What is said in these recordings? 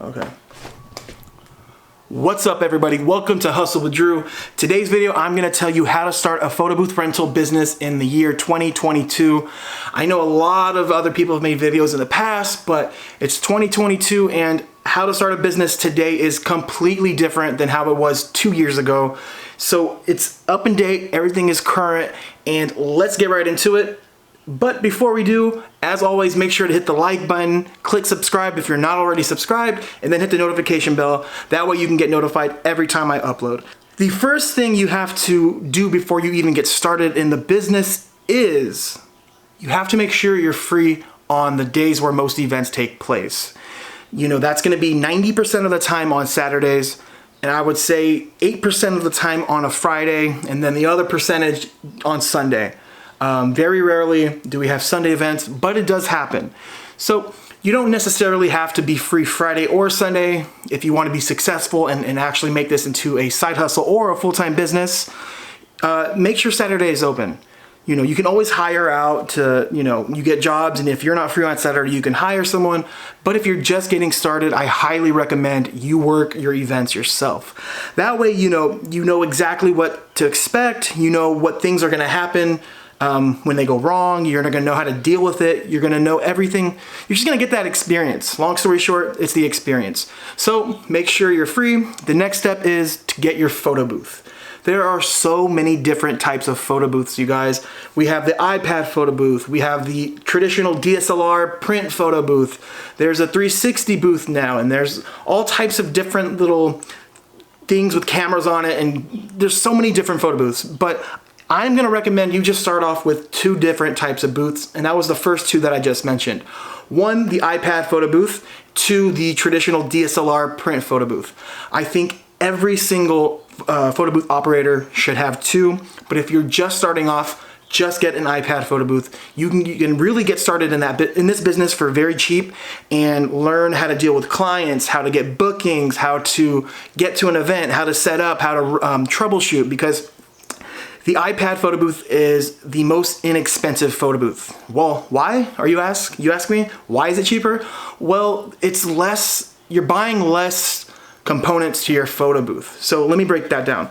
Okay. What's up, everybody? Welcome to Hustle with Drew. Today's video, I'm gonna tell you how to start a photo booth rental business in the year 2022. I know a lot of other people have made videos in the past, but it's 2022 and how to start a business today is completely different than how it was 2 years ago. So it's up and date, everything is current, and let's get right into it. But before we do, as always, make sure to hit the like button, click subscribe if you're not already subscribed, and then hit the notification bell. That way you can get notified every time I upload. The first thing you have to do before you even get started in the business is you have to make sure you're free on the days where most events take place. You know, that's gonna be 90% of the time on Saturdays, and I would say 8% of the time on a Friday, and then the other percentage on Sunday. Very rarely do we have Sunday events, but it does happen. So you don't necessarily have to be free Friday or Sunday if you want to be successful and actually make this into a side hustle or a full-time business. Make sure Saturday is open. You know, you can always hire out to, you get jobs, and if you're not free on Saturday, you can hire someone. But if you're just getting started, I highly recommend you work your events yourself. That way, you know exactly what to expect. You know what things are going to happen. When they go wrong, you're gonna know how to deal with it. You're gonna know everything. You're just gonna get that experience. Long story short, it's the experience. So make sure you're free. The next step is to get your photo booth. There are so many different types of photo booths, you guys. We have the iPad photo booth. We have the traditional DSLR print photo booth. There's a 360 booth now, and there's all types of different little things with cameras on it, and there's so many different photo booths. But I'm gonna recommend you just start off with 2 different types of booths, and that was the first 2 that I just mentioned. 1, the iPad photo booth. 2, the traditional DSLR print photo booth. I think every single photo booth operator should have 2, but if you're just starting off, just get an iPad photo booth. You can really get started in this business for very cheap and learn how to deal with clients, how to get bookings, how to get to an event, how to set up, how to troubleshoot, because the iPad photo booth is the most inexpensive photo booth. Well, why? You ask me? Why is it cheaper? Well, it's less, you're buying less components to your photo booth. So let me break that down.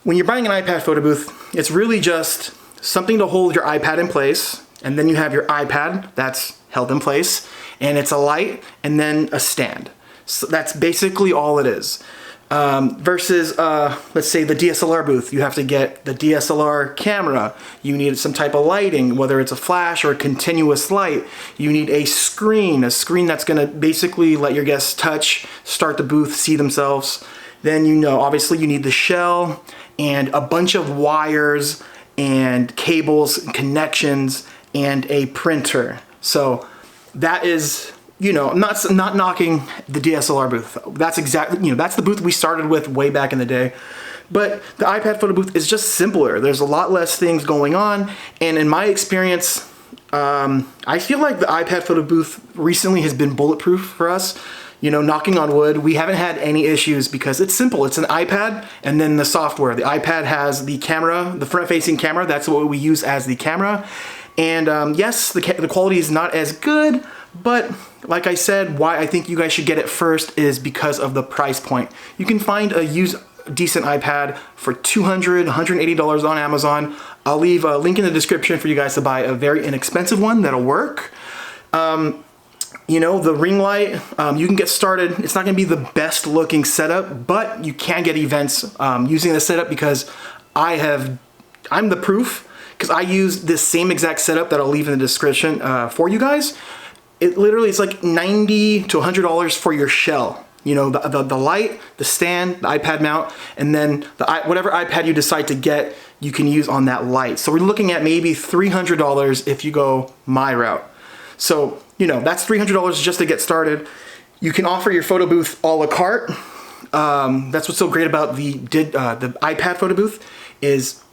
When you're buying an iPad photo booth, it's really just something to hold your iPad in place, and then you have your iPad that's held in place, and it's a light, and then a stand. So that's basically all it is. Versus, let's say the DSLR booth, you have to get the DSLR camera. You need some type of lighting, whether it's a flash or a continuous light. You need a screen that's gonna basically let your guests touch, start the booth, see themselves. Then obviously you need the shell and a bunch of wires and cables, and connections, and a printer. So that is, I'm not knocking the DSLR booth. That's exactly, that's the booth we started with way back in the day. But the iPad photo booth is just simpler. There's a lot less things going on. And in my experience, I feel like the iPad photo booth recently has been bulletproof for us. Knocking on wood, we haven't had any issues because it's simple. It's an iPad and then the software. The iPad has the camera, the front-facing camera. That's what we use as the camera. And yes, the quality is not as good, but like I said, why I think you guys should get it first is because of the price point. You can find a used decent iPad for $200, $180 on Amazon. I'll leave a link in the description for you guys to buy a very inexpensive one that'll work. The ring light, you can get started. It's not gonna be the best looking setup, but you can get events using the setup because I'm the proof, because I use this same exact setup that I'll leave in the description for you guys. It's like $90 to $100 for your shell. The light, the stand, the iPad mount, and then whatever iPad you decide to get, you can use on that light. So we're looking at maybe $300 if you go my route. So, that's $300 just to get started. You can offer your photo booth a la carte. That's what's so great about the iPad photo booth is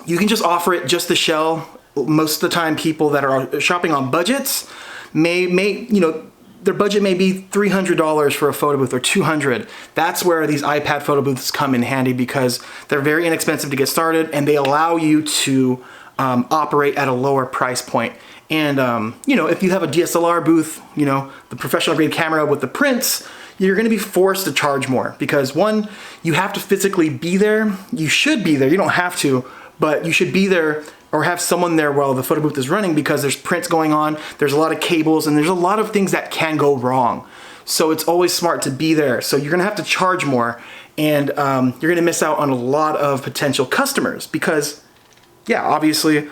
you can just offer it just the shell. Most of the time, people that are shopping on budgets their budget may be $300 for a photo booth or $200. That's where these iPad photo booths come in handy because they're very inexpensive to get started and they allow you to operate at a lower price point. And if you have a DSLR booth, the professional grade camera with the prints, you're gonna be forced to charge more because one, you have to physically be there. You should be there, you don't have to, but you should be there or have someone there while the photo booth is running because there's prints going on, there's a lot of cables, and there's a lot of things that can go wrong. So it's always smart to be there. So you're gonna have to charge more, and you're gonna miss out on a lot of potential customers because, yeah, obviously,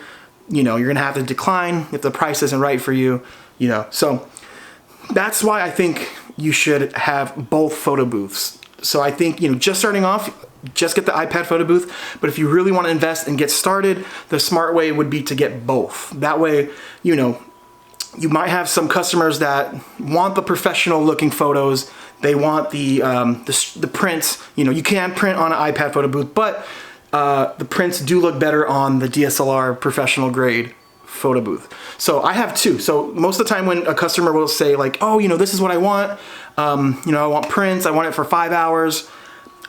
you know, you're gonna have to decline if the price isn't right for you, you know. So that's why I think you should have both photo booths. So I think, you know, just starting off, just get the iPad photo booth. But if you really want to invest and get started, the smart way would be to get both. That way, you know, you might have some customers that want the professional looking photos. They want the prints. You know, you can print on an iPad photo booth, but the prints do look better on the DSLR professional grade photo booth. So I have two. So most of the time when a customer will say like, oh, you know, this is what I want. You know, I want prints. I want it for 5 hours.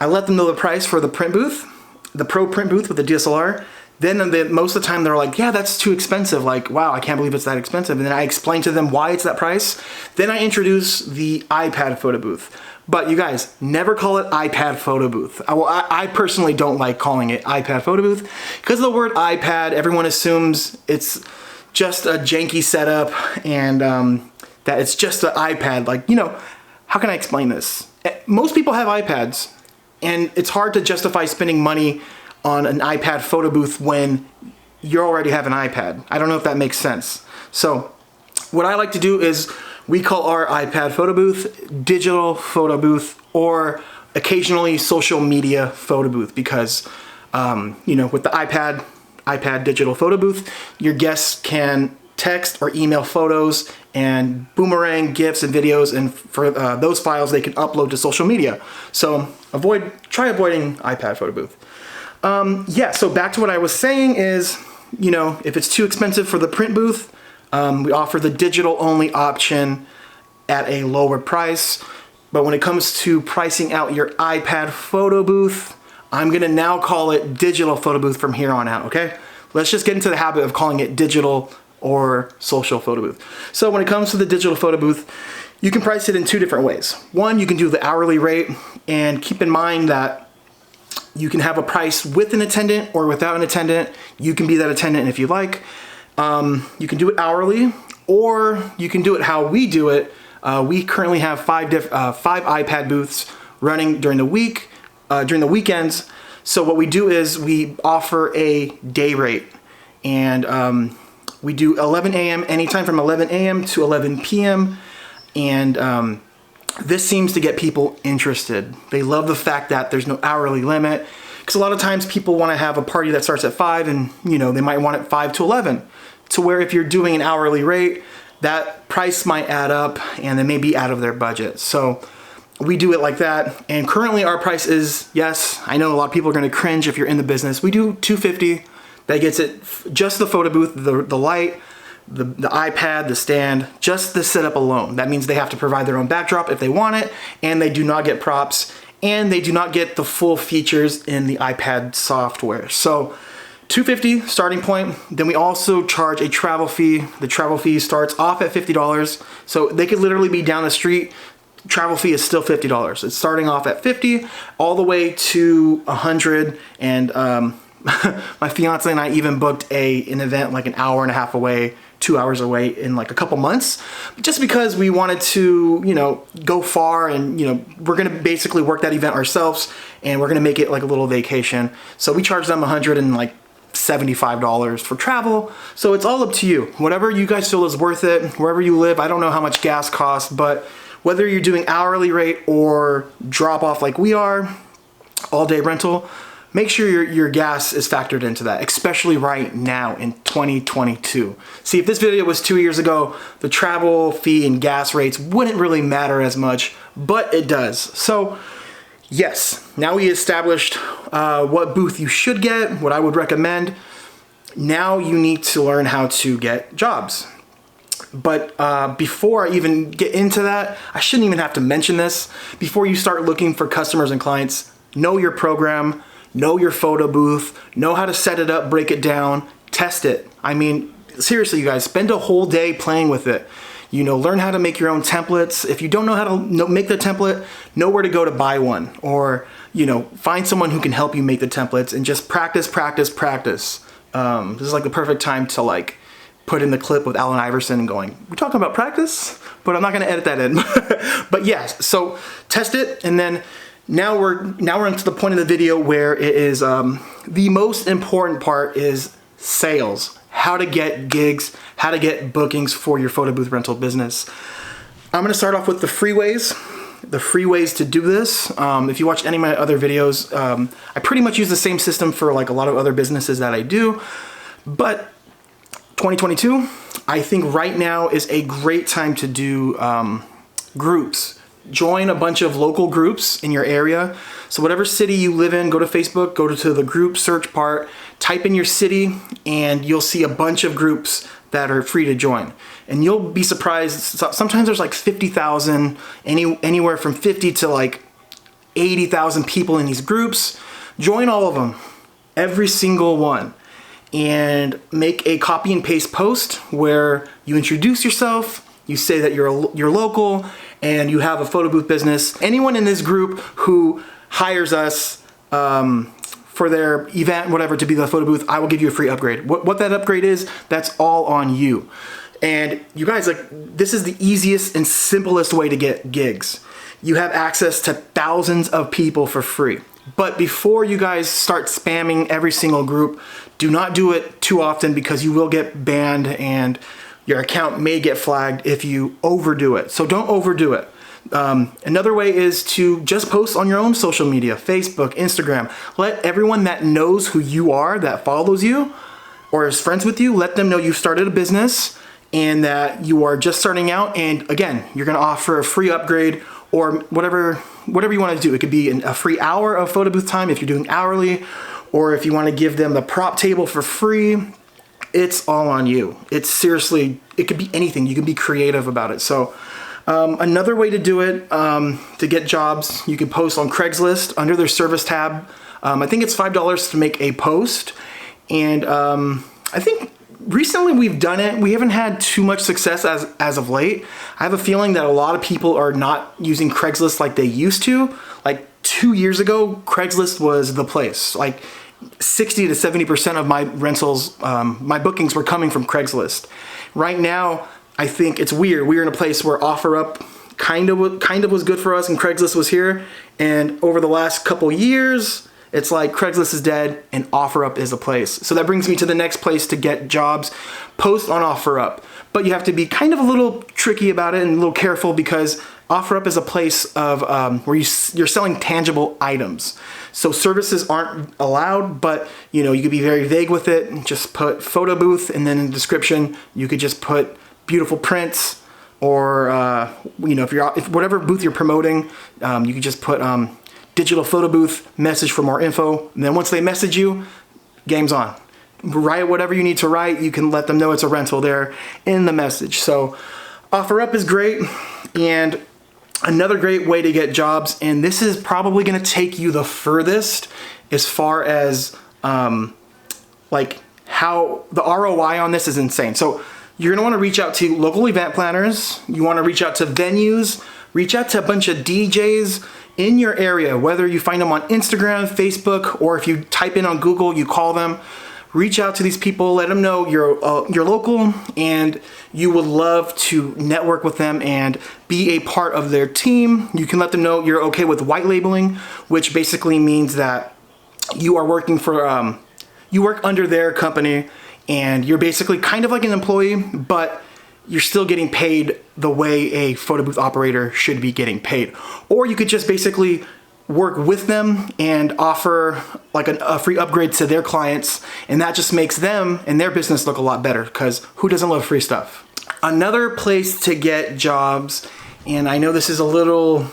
I let them know the price for the print booth, the pro print booth with the DSLR. Then most of the time they're like, yeah, that's too expensive. Like, wow, I can't believe it's that expensive. And then I explain to them why it's that price. Then I introduce the iPad photo booth. But you guys, never call it iPad photo booth. I personally don't like calling it iPad photo booth because of the word iPad. Everyone assumes it's just a janky setup and that it's just an iPad. Like, you know, how can I explain this? Most people have iPads, and it's hard to justify spending money on an iPad photo booth when you already have an iPad. I don't know if that makes sense. So what I like to do is we call our iPad photo booth digital photo booth, or occasionally social media photo booth, because you know, with the iPad digital photo booth, your guests can text or email photos and boomerang GIFs and videos, and for those files they can upload to social media. So try avoiding iPad photo booth. Yeah, so back to what I was saying is, you know, if it's too expensive for the print booth, we offer the digital only option at a lower price. But when it comes to pricing out your iPad photo booth, I'm gonna now call it digital photo booth from here on out, okay? Let's just get into the habit of calling it digital or social photo booth. So when it comes to the digital photo booth, you can price it in two different ways. One, you can do the hourly rate, and keep in mind that you can have a price with an attendant or without an attendant. You can be that attendant if you like. You can do it hourly, or you can do it how we do it. We currently have five iPad booths running during the week, during the weekends. So what we do is we offer a day rate, and we do 11 a.m. anytime from 11 a.m. to 11 p.m. And this seems to get people interested. They love the fact that there's no hourly limit, because a lot of times people want to have a party that starts at 5, and you know, they might want it 5 to 11, to where if you're doing an hourly rate, that price might add up and it may be out of their budget. So we do it like that. And currently our price is, yes, I know a lot of people are going to cringe if you're in the business, we do $250. That gets it just the photo booth, the light, the iPad, the stand, just the setup alone. That means they have to provide their own backdrop if they want it, and they do not get props, and they do not get the full features in the iPad software. So $250 starting point. Then we also charge a travel fee. The travel fee starts off at $50. So they could literally be down the street. Travel fee is still $50. It's starting off at $50 all the way to $100. And my fiance and I even booked an event like an hour and a half away, 2 hours away in like a couple months, just because we wanted to, you know, go far, and you know, we're gonna basically work that event ourselves, and we're gonna make it like a little vacation. So we charge them $175 for travel. So it's all up to you. Whatever you guys feel is worth it, wherever you live. I don't know how much gas costs, but whether you're doing hourly rate or drop off like we are, all day rental, make sure your gas is factored into that, especially right now in 2022. See, if this video was 2 years ago, the travel fee and gas rates wouldn't really matter as much, but it does. So yes, now we established what booth you should get, what I would recommend. Now you need to learn how to get jobs. But before I even get into that, I shouldn't even have to mention this. Before you start looking for customers and clients, know your program, know your photo booth, know how to set it up, break it down, test it. I mean, seriously, you guys, spend a whole day playing with it. learn how to make your own templates. If you don't know how to make the template, know where to go to buy one, or find someone who can help you make the templates, and just practice. This is like the perfect time to like put in the clip with Allen Iverson going, we're talking about practice, but I'm not gonna edit that in. But yes, so test it, and then now we're into the point of the video where it is the most important part is sales. How to get gigs, how to get bookings for your photo booth rental business. I'm gonna start off with the free ways to do this. If you watch any of my other videos, I pretty much use the same system for like a lot of other businesses that I do, but 2022, I think right now is a great time to do groups. Join a bunch of local groups in your area. So whatever city you live in, go to Facebook, go to the group search part, type in your city, and you'll see a bunch of groups that are free to join. And you'll be surprised, sometimes there's like 50,000, anywhere from 50 to like 80,000 people in these groups. Join all of them, every single one, and make a copy and paste post where you introduce yourself, you say that you're local, and you have a photo booth business. Anyone in this group who hires us for their event, whatever, to be the photo booth, I will give you a free upgrade. What that upgrade is, that's all on you. And you guys, like, this is the easiest and simplest way to get gigs. You have access to thousands of people for free. But before you guys start spamming every single group, do not do it too often, because you will get banned and your account may get flagged if you overdo it. So don't overdo it. Another way is to just post on your own social media, Facebook, Instagram. Let everyone that knows who you are, that follows you or is friends with you, let them know you've started a business and that you are just starting out. And again, you're gonna offer a free upgrade or whatever you wanna do. It could be a free hour of photo booth time if you're doing hourly, or if you wanna give them the prop table for free. It's all on you. It's seriously, it could be anything. You can be creative about it. So another way to do it, to get jobs, you can post on Craigslist under their service tab. I think it's $5 to make a post. And I think recently we've done it. We haven't had too much success as of late. I have a feeling that a lot of people are not using Craigslist like they used to. Like 2 years ago, Craigslist was the place. Like 60 to 70% of my rentals, my bookings were coming from Craigslist. Right now, I think it's weird. We're in a place where OfferUp kind of was good for us and Craigslist was here. And over the last couple years, it's like Craigslist is dead and OfferUp is a place. So that brings me to the next place to get jobs. Post on OfferUp. But you have to be kind of a little tricky about it and a little careful, because OfferUp is a place of where you're selling tangible items. So services aren't allowed, but you could be very vague with it and just put photo booth, and then in the description you could just put beautiful prints, or if whatever booth you're promoting, you could just put digital photo booth, message for more info. And then once they message you, game's on. Write whatever you need to write. You can let them know it's a rental there in the message. So OfferUp is great. And another great way to get jobs, and this is probably going to take you the furthest as far as like how the ROI on this is insane. So you're going to want to reach out to local event planners. You want to reach out to venues, reach out to a bunch of DJs in your area, whether you find them on Instagram, Facebook, or if you type in on Google, you call them. Reach out to these people, let them know you're local and you would love to network with them and be a part of their team. You can let them know you're okay with white labeling, which basically means that you are working for, you work under their company and you're basically kind of like an employee, but you're still getting paid the way a photo booth operator should be getting paid. Or you could just basically work with them and offer like a free upgrade to their clients, and that just makes them and their business look a lot better, because who doesn't love free stuff? Another place to get jobs, and I know this is a little,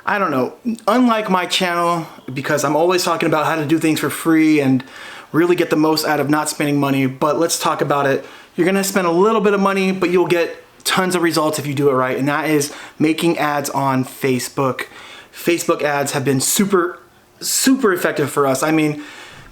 I don't know, unlike my channel, because I'm always talking about how to do things for free and really get the most out of not spending money, but let's talk about it. You're gonna spend a little bit of money, but you'll get tons of results if you do it right, and that is making ads on Facebook. Facebook ads have been super effective for us. I mean,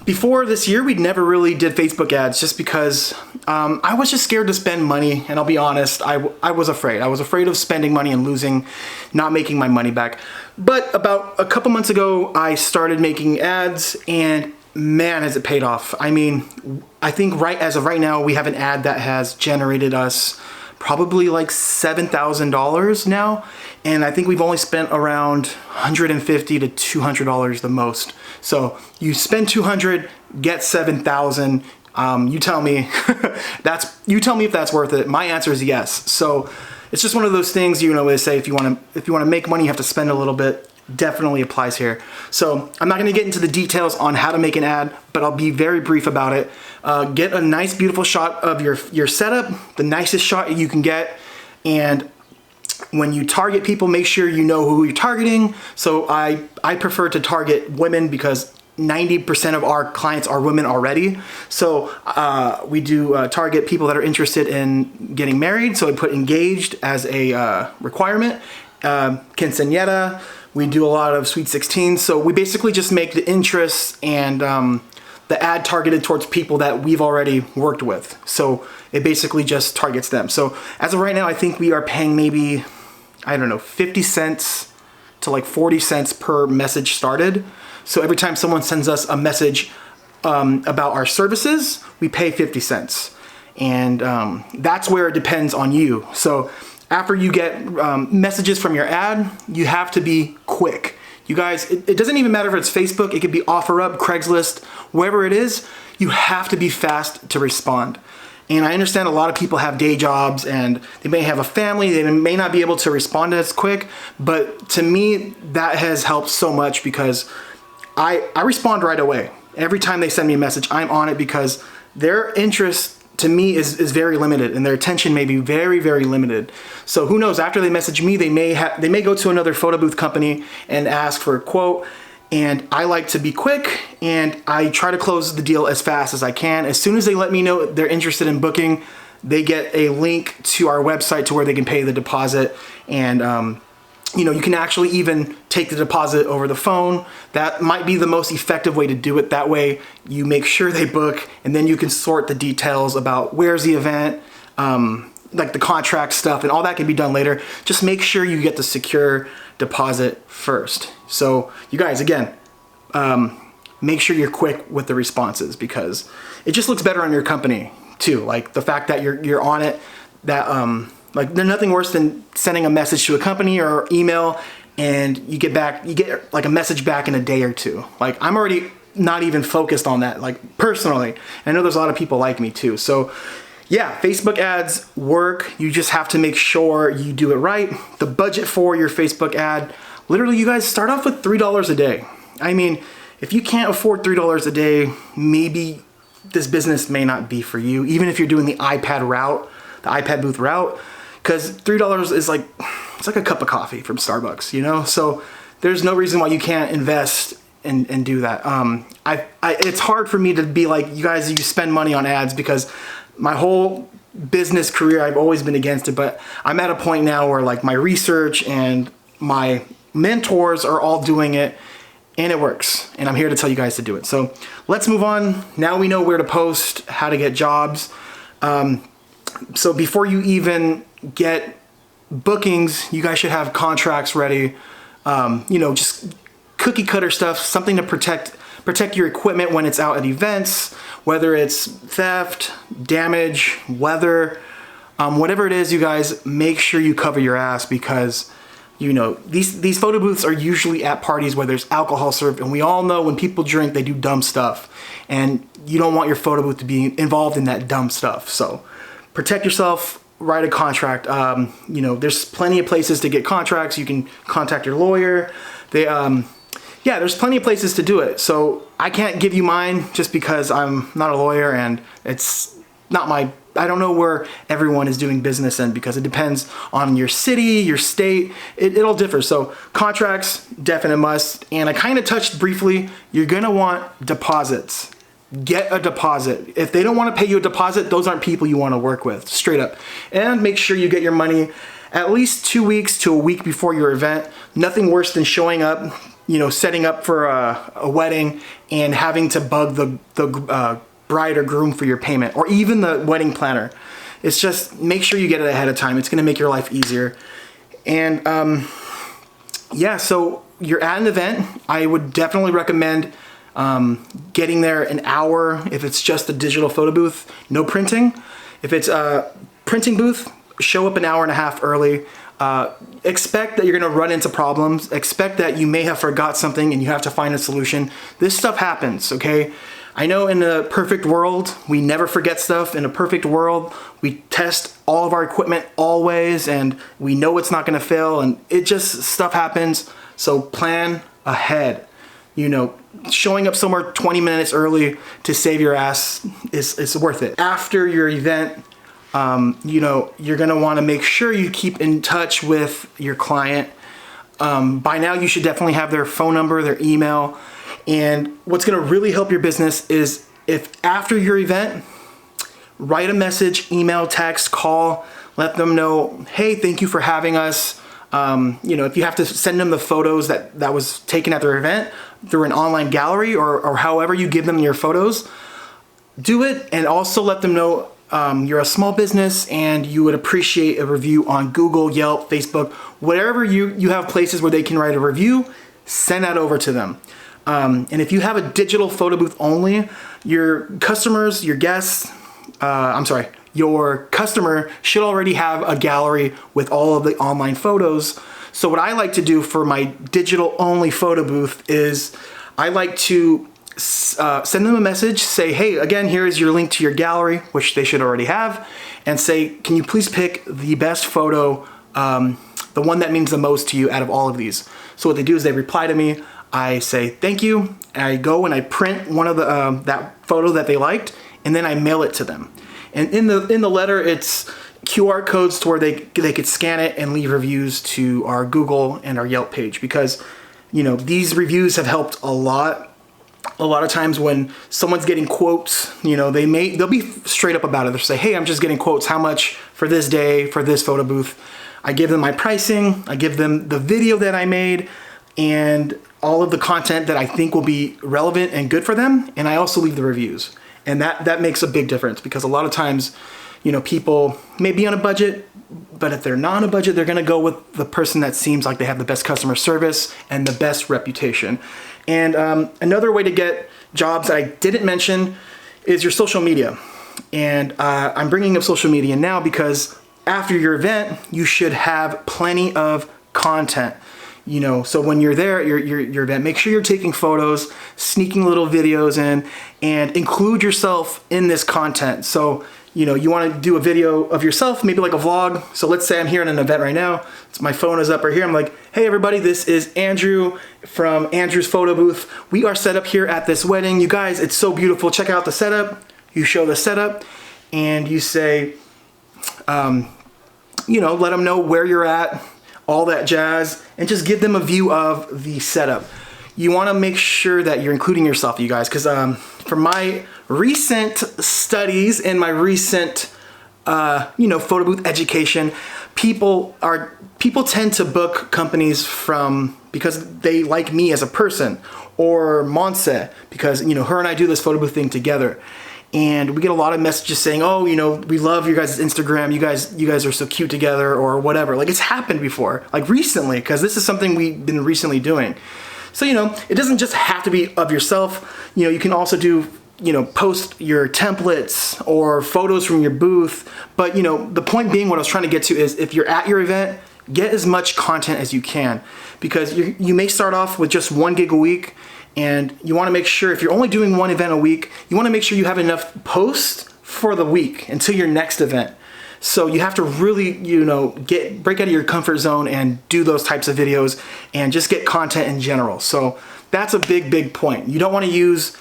before this year, we'd never really did Facebook ads just because I was just scared to spend money. And I'll be honest, I was afraid. I was afraid of spending money and losing, not making my money back. But about a couple months ago, I started making ads, and man, has it paid off. I mean, I think as of right now, we have an ad that has generated us probably like $7,000 now. And I think we've only spent around $150 to $200 the most. So you spend $200, get $7,000. You tell me you tell me if that's worth it. My answer is yes. So it's just one of those things, you know, they say if you want to make money, you have to spend a little bit. Definitely applies here. So I'm not going to get into the details on how to make an ad, but I'll be very brief about it. Get a nice, beautiful shot of your setup, the nicest shot you can get, and when you target people, make sure you know who you're targeting. So I prefer to target women because 90% of our clients are women already. So we do target people that are interested in getting married. So I put engaged as a requirement. Quinceañera. We do a lot of Sweet 16. So we basically just make the interests and the ad targeted towards people that we've already worked with. So it basically just targets them. So as of right now, I think we are paying maybe, I don't know, 50 cents to like 40 cents per message started. So every time someone sends us a message about our services, we pay 50 cents. And that's where it depends on you. So after you get messages from your ad, you have to be quick. You guys, it doesn't even matter if it's Facebook, it could be OfferUp, Craigslist, wherever it is, you have to be fast to respond. And I understand a lot of people have day jobs and they may have a family, they may not be able to respond as quick, but to me, that has helped so much because I respond right away. Every time they send me a message, I'm on it because their interest to me is very limited and their attention may be very, very limited. So who knows, after they message me, they may go to another photo booth company and ask for a quote. And I like to be quick and I try to close the deal as fast as I can. As soon as they let me know they're interested in booking, they get a link to our website to where they can pay the deposit. And you know, you can actually even take the deposit over the phone. That might be the most effective way to do it. That way you make sure they book and then you can sort the details about where's the event, like the contract stuff and all that can be done later. Just make sure you get the secure deposit first. So you guys, again, make sure you're quick with the responses because it just looks better on your company too. Like the fact that you're on it, that like there's nothing worse than sending a message to a company or email and you get like a message back in a day or two. Like I'm already not even focused on that, like personally. I know there's a lot of people like me too. So yeah, Facebook ads work. You just have to make sure you do it right. The budget for your Facebook ad, literally you guys start off with $3 a day. I mean, if you can't afford $3 a day, maybe this business may not be for you, even if you're doing the iPad route, the iPad booth route. Because $3 is like, it's like a cup of coffee from Starbucks, you know? So there's no reason why you can't invest and do that. It's hard for me to be like, you guys, you spend money on ads because my whole business career, I've always been against it, but I'm at a point now where like my research and my mentors are all doing it and it works. And I'm here to tell you guys to do it. So let's move on. Now we know where to post, how to get jobs. So before you even get bookings, you guys should have contracts ready. You know, just cookie cutter stuff, something to protect your equipment when it's out at events, whether it's theft, damage, weather, whatever it is, you guys make sure you cover your ass because you know, these photo booths are usually at parties where there's alcohol served, and we all know when people drink, they do dumb stuff, and you don't want your photo booth to be involved in that dumb stuff. So protect yourself, write a contract. You know, there's plenty of places to get contracts. You can contact your lawyer. Yeah, there's plenty of places to do it. So I can't give you mine just because I'm not a lawyer and it's not my, I don't know where everyone is doing business in because it depends on your city, your state, it'll differ. So contracts, definite must. And I kind of touched briefly, you're gonna want deposits. Get a deposit. If they don't want to pay you a deposit, those aren't people you want to work with, straight up. And make sure you get your money at least 2 weeks to a week before your event. Nothing worse than showing up setting up for a wedding and having to bug the bride or groom for your payment, or even the wedding planner. It's just make sure you get it ahead of time. It's going to make your life easier. And yeah, so you're at an event. I would definitely recommend getting there an hour if it's just a digital photo booth, no printing. If it's a printing booth, show up an hour and a half early. Expect that you're going to run into problems. Expect that you may have forgot something and you have to find a solution. This stuff happens, okay? I know in a perfect world, we never forget stuff. In a perfect world, we test all of our equipment always, and we know it's not gonna fail, and stuff happens. So plan ahead. Showing up somewhere 20 minutes early to save your ass is worth it. After your event, you're gonna wanna make sure you keep in touch with your client. By now, you should definitely have their phone number, their email. And what's gonna really help your business is if after your event, write a message, email, text, call, let them know, hey, thank you for having us. If you have to send them the photos that was taken at their event through an online gallery or however you give them your photos, do it. And also let them know you're a small business and you would appreciate a review on Google, Yelp, Facebook, whatever you have places where they can write a review, send that over to them. And if you have a digital photo booth only, your customers, your guests, your customer should already have a gallery with all of the online photos. So what I like to do for my digital only photo booth is I like to send them a message, say, hey, again, here is your link to your gallery, which they should already have, and say, can you please pick the best photo, the one that means the most to you out of all of these. So what they do is they reply to me. I say thank you, and I go and I print one of the that photo that they liked, and then I mail it to them. And in the letter, it's QR codes to where they could scan it and leave reviews to our Google and our Yelp page, because these reviews have helped a lot. A lot of times when someone's getting quotes, they'll be straight up about it. They'll say, hey, I'm just getting quotes. How much for this day for this photo booth? I give them my pricing. I give them the video that I made and all of the content that I think will be relevant and good for them. And I also leave the reviews. And that makes a big difference, because a lot of times, people may be on a budget, but if they're not on a budget, they're gonna go with the person that seems like they have the best customer service and the best reputation. And another way to get jobs that I didn't mention is your social media. And I'm bringing up social media now because after your event, you should have plenty of content. So when you're there at your event, make sure you're taking photos, sneaking little videos in, and include yourself in this content. So, you want to do a video of yourself, maybe like a vlog. So let's say I'm here at an event right now. My phone is up right here. I'm like, hey everybody, this is Andrew from Andrew's Photo Booth. We are set up here at this wedding. You guys, it's so beautiful. Check out the setup. You show the setup and you say, let them know where you're at, all that jazz, and just give them a view of the setup. You want to make sure that you're including yourself, you guys, because from my recent studies and my recent, photo booth education, people tend to book companies because they like me as a person, or Monse, because her and I do this photo booth thing together. And we get a lot of messages saying, oh, we love your guys' Instagram. You guys are so cute together, or whatever. Like, it's happened before, like recently, because this is something we've been recently doing. So, it doesn't just have to be of yourself. You can also do, post your templates or photos from your booth. But, the point being, what I was trying to get to is, if you're at your event, get as much content as you can, because you may start off with just 1 gig a week. And you want to make sure, if you're only doing one event a week, you want to make sure you have enough posts for the week until your next event. So you have to really, break out of your comfort zone and do those types of videos and just get content in general. So that's a big, big point. You don't want to use,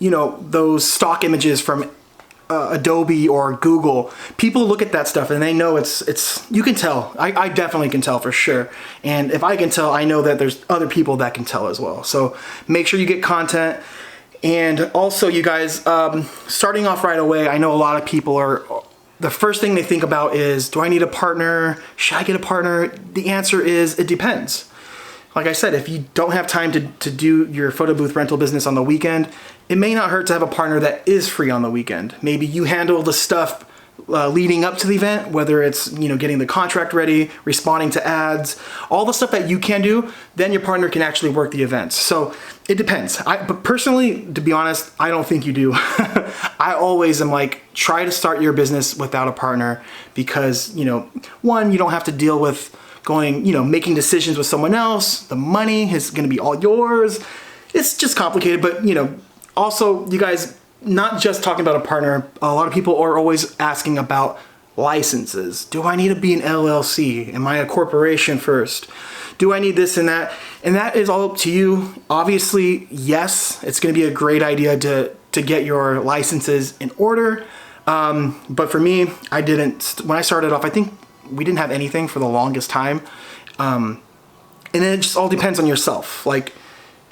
those stock images from Adobe or Google. People look at that stuff and they know it's you can tell. I definitely can tell for sure. And if I can tell, I know that there's other people that can tell as well. So make sure you get content. And also, you guys, starting off right away, I know a lot of people the first thing they think about is, do I need a partner? Should I get a partner? The answer is, it depends. like I said, if you don't have time to do your photo booth rental business on the weekend, it may not hurt to have a partner that is free on the weekend. Maybe you handle the stuff leading up to the event, whether it's, you know, getting the contract ready, responding to ads, all the stuff that you can do, then your partner can actually work the events. So it depends. But personally, to be honest, I don't think you do. I always am like, try to start your business without a partner because, you know, one, you don't have to deal with going, you know, making decisions with someone else. The money is going to be all yours. It's just complicated, but, you know, also you guys, not just talking about a partner, a lot of people are always asking about licenses. Do I need to be an LLC? Am I a corporation first? Do I need this and that? And that is all up to you. Obviously, yes, it's gonna be a great idea to get your licenses in order. But for me, I didn't. When I started off, I think we didn't have anything for the longest time. And then it just all depends on yourself. Like,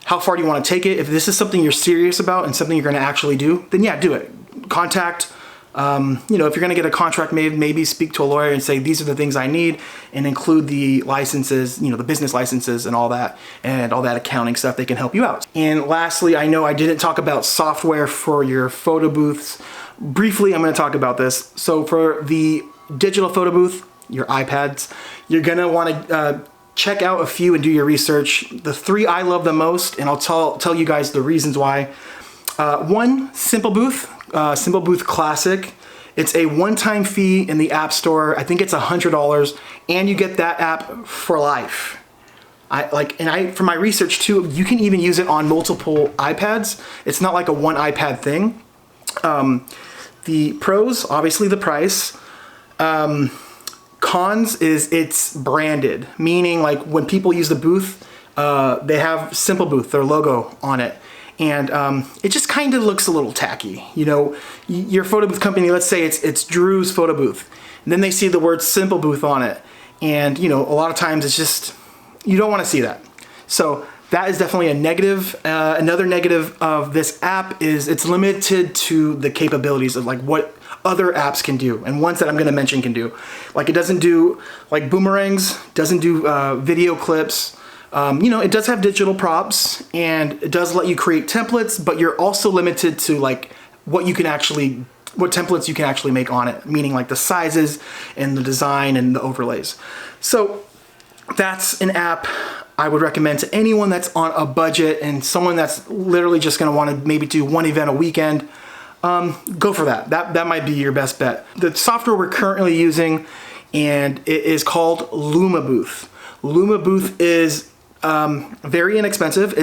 how far do you want to take it? If this is something you're serious about and something you're going to actually do, then yeah, do it. Contact, you know, if you're going to get a contract made, maybe speak to a lawyer and say, these are the things I need, and include the licenses, you know, the business licenses and all that accounting stuff. They can help you out. And lastly, I know I didn't talk about software for your photo booths. Briefly, I'm going to talk about this. So for the digital photo booth, your iPads, you're going to want to check out a few and do your research. The three I love the most, and I'll tell you guys the reasons why. One, Simple Booth, Simple Booth Classic. It's a one-time fee in the App Store. I think it's $100, and you get that app for life. From my research too, you can even use it on multiple iPads. It's not like a one iPad thing. The pros, obviously the price. Cons is it's branded, meaning like when people use the booth, they have Simple Booth, their logo on it. And it just kind of looks a little tacky. You know, your photo booth company, let's say it's Drew's Photo Booth, and then they see the word Simple Booth on it. And, you know, a lot of times it's just, you don't want to see that. So that is definitely a negative. Another negative of this app is it's limited to the capabilities of like what other apps can do, and ones that I'm going to mention can do. Like it doesn't do like boomerangs, doesn't do video clips. You know, it does have digital props, and it does let you create templates, but you're also limited to like what templates you can actually make on it, meaning like the sizes and the design and the overlays. So that's an app I would recommend to anyone that's on a budget and someone that's literally just going to want to maybe do one event a weekend. Go for that. That might be your best bet. The software we're currently using, and it is called LumaBooth. LumaBooth is very inexpensive.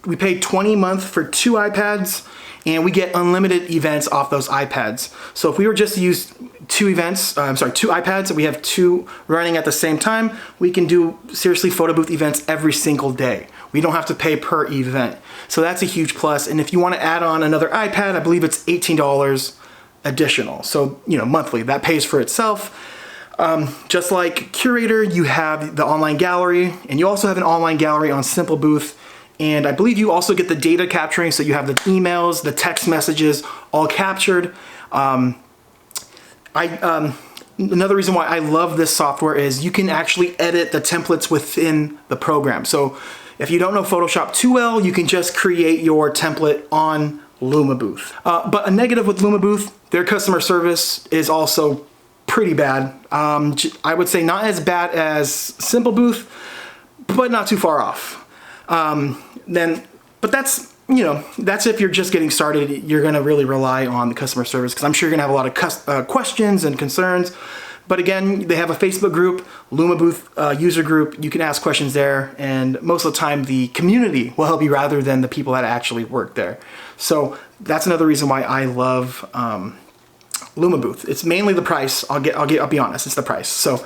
We pay $20 a month for 2 iPads, and we get unlimited events off those iPads. So if we were just to use 2 iPads, and we have 2 running at the same time, we can do seriously photo booth events every single day. We don't have to pay per event. So that's a huge plus. And if you want to add on another iPad, I believe it's $18 additional. So, you know, monthly, that pays for itself. Just like Curator, you have the online gallery, and you also have an online gallery on Simple Booth. And I believe you also get the data capturing, so you have the emails, the text messages all captured. Another reason why I love this software is you can actually edit the templates within the program. So if you don't know Photoshop too well, you can just create your template on LumaBooth. But a negative with LumaBooth, their customer service is also pretty bad. I would say not as bad as Simple Booth, but not too far off. But that's, you know, that's if you're just getting started. You're going to really rely on the customer service, because I'm sure you're going to have a lot of questions and concerns. But again, they have a Facebook group, LumaBooth user group. You can ask questions there, and most of the time the community will help you rather than the people that actually work there. So that's another reason why I love LumaBooth. It's mainly the price. I'll be honest, it's the price. So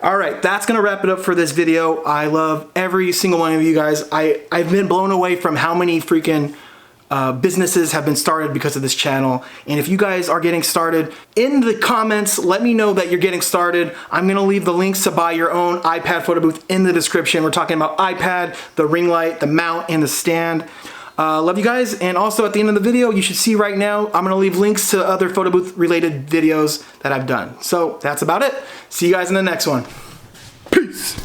all right, that's gonna wrap it up for this video. I love every single one of you guys. I've been blown away from how many freaking businesses have been started because of this channel. And if you guys are getting started, in the comments, let me know that you're getting started. I'm gonna leave the links to buy your own iPad photo booth in the description. We're talking about iPad, the ring light, the mount, and the stand. Love you guys. And also at the end of the video, you should see right now, I'm gonna leave links to other photo booth related videos that I've done. So that's about it. See you guys in the next one. Peace.